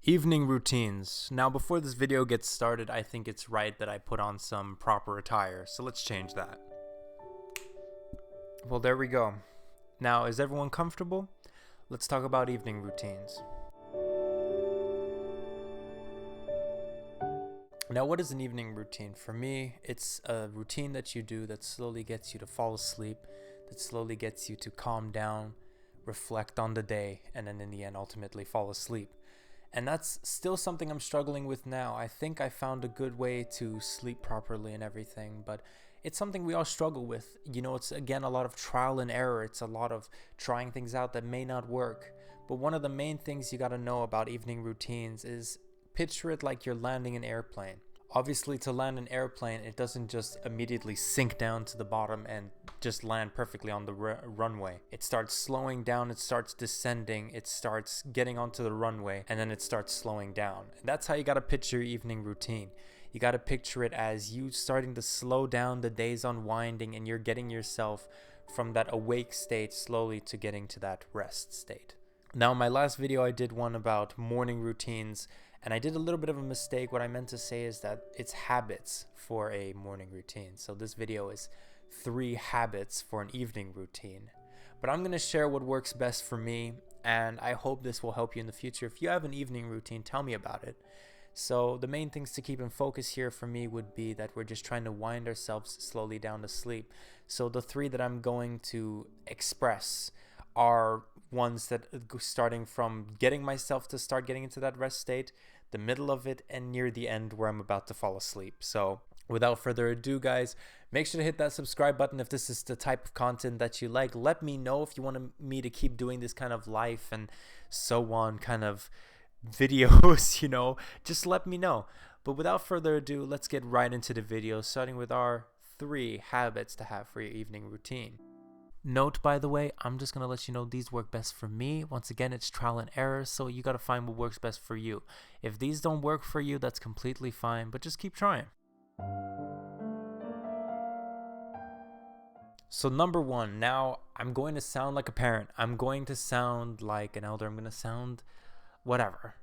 Evening routines. Now before this video gets started, I think it's right that I put on some proper attire, so let's change that. Well, there we go. Now, is everyone comfortable? Let's talk about evening routines. Now, what is an evening routine? For me, it's a routine that you do that slowly gets you to fall asleep, that slowly gets you to calm down, reflect on the day, and then in the end, ultimately fall asleep. And that's still something I'm struggling with now. I think I found a good way to sleep properly and everything, but it's something we all struggle with. You know, it's again a lot of trial and error. It's a lot of trying things out that may not work. But one of the main things you got to know about evening routines is picture it like you're landing an airplane. Obviously, to land an airplane, it doesn't just immediately sink down to the bottom and just land perfectly on the runway. It starts slowing down, it starts descending, it starts getting onto the runway, and then it starts slowing down. And that's how you gotta picture your evening routine. You gotta picture it as you starting to slow down, the day's unwinding, and you're getting yourself from that awake state slowly to getting to that rest state. Now, in my last video, I did one about morning routines, and I did a little bit of a mistake. What I meant to say is that it's habits for a morning routine. So this video is 3 habits for an evening routine. But I'm going to share what works best for me, and I hope this will help you in the future. If you have an evening routine, tell me about it. So the main things to keep in focus here for me would be that we're just trying to wind ourselves slowly down to sleep. So the 3 that I'm going to express are ones that starting from getting myself to start getting into that rest state, the middle of it, and near the end where I'm about to fall asleep. So without further ado, guys, make sure to hit that subscribe button if this is the type of content that you like. Let me know if you want me to keep doing this kind of life and so on kind of videos, you know, just let me know. But without further ado, let's get right into the video, starting with our 3 habits to have for your evening routine. Note, by the way, I'm just going to let you know these work best for me. Once again, it's trial and error, so you got to find what works best for you. If these don't work for you, that's completely fine, but just keep trying. So number 1, now I'm going to sound like a parent. I'm going to sound like an elder. I'm going to sound whatever.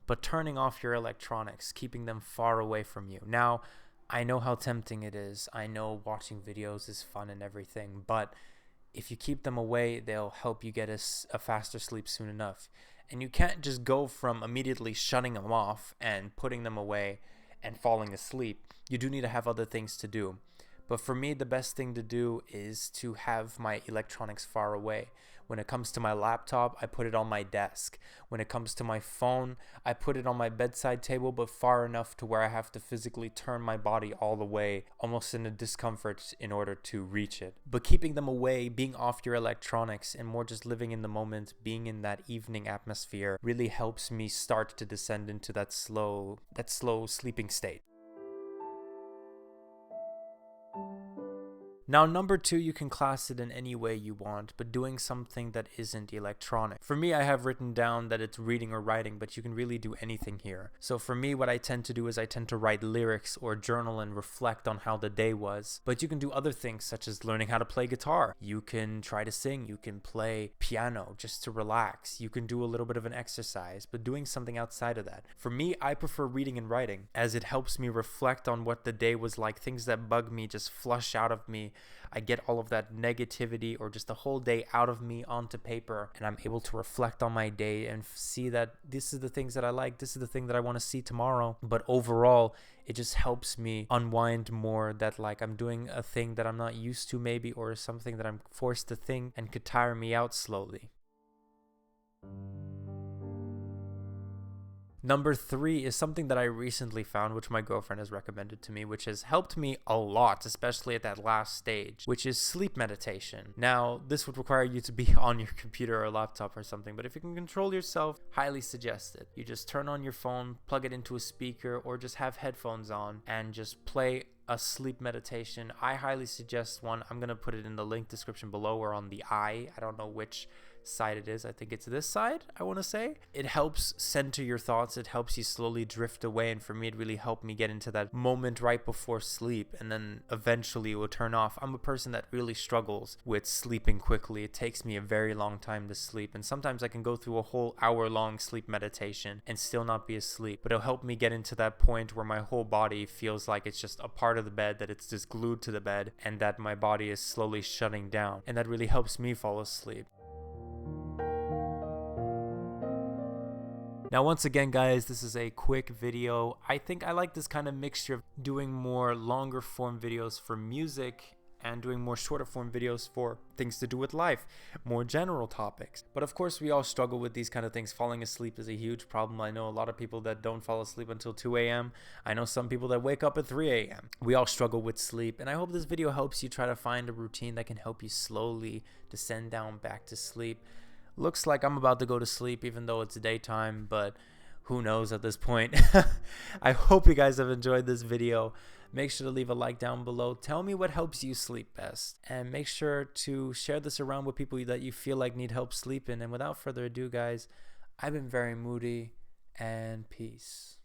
But turning off your electronics, keeping them far away from you. Now, I know how tempting it is. I know watching videos is fun and everything, but if you keep them away, they'll help you get a faster sleep soon enough. And you can't just go from immediately shutting them off and putting them away and falling asleep. You do need to have other things to do. But for me, the best thing to do is to have my electronics far away. When it comes to my laptop, I put it on my desk. When it comes to my phone, I put it on my bedside table, but far enough to where I have to physically turn my body all the way, almost in a discomfort in order to reach it. But keeping them away, being off your electronics, and more just living in the moment, being in that evening atmosphere, really helps me start to descend into that slow sleeping state. Now, number 2, you can class it in any way you want, but doing something that isn't electronic. For me, I have written down that it's reading or writing, but you can really do anything here. So for me, what I tend to do is I tend to write lyrics or journal and reflect on how the day was. But you can do other things such as learning how to play guitar. You can try to sing. You can play piano just to relax. You can do a little bit of an exercise, but doing something outside of that. For me, I prefer reading and writing as it helps me reflect on what the day was like. Things that bug me just flush out of me. I get all of that negativity or just the whole day out of me onto paper, and I'm able to reflect on my day and see that this is the things that I like, this is the thing that I want to see tomorrow. But overall, it just helps me unwind more, that like I'm doing a thing that I'm not used to maybe, or something that I'm forced to think and could tire me out slowly. Number 3 is something that I recently found, which my girlfriend has recommended to me, which has helped me a lot, especially at that last stage, which is sleep meditation. Now, this would require you to be on your computer or laptop or something, but if you can control yourself, highly suggest it. You just turn on your phone, plug it into a speaker, or just have headphones on and just play a sleep meditation. I highly suggest one. I'm going to put it in the link description below or on the I don't know which side it is. I think it's this side, I want to say. It helps center your thoughts. It helps you slowly drift away. And for me, it really helped me get into that moment right before sleep. And then eventually it will turn off. I'm a person that really struggles with sleeping quickly. It takes me a very long time to sleep. And sometimes I can go through a whole hour-long sleep meditation and still not be asleep. But it'll help me get into that point where my whole body feels like it's just a part of the bed, that it's just glued to the bed, and that my body is slowly shutting down. And that really helps me fall asleep. Now, once again, guys, this is a quick video. I think I like this kind of mixture of doing more longer form videos for music and doing more shorter form videos for things to do with life, more general topics. But of course, we all struggle with these kind of things. Falling asleep is a huge problem. I know a lot of people that don't fall asleep until 2 a.m. I know some people that wake up at 3 a.m. We all struggle with sleep, and I hope this video helps you try to find a routine that can help you slowly descend down back to sleep. Looks like I'm about to go to sleep even though it's daytime, but who knows at this point. I hope you guys have enjoyed this video. Make sure to leave a like down below. Tell me what helps you sleep best. And make sure to share this around with people that you feel like need help sleeping. And without further ado, guys, I've been VeryMoody, and peace.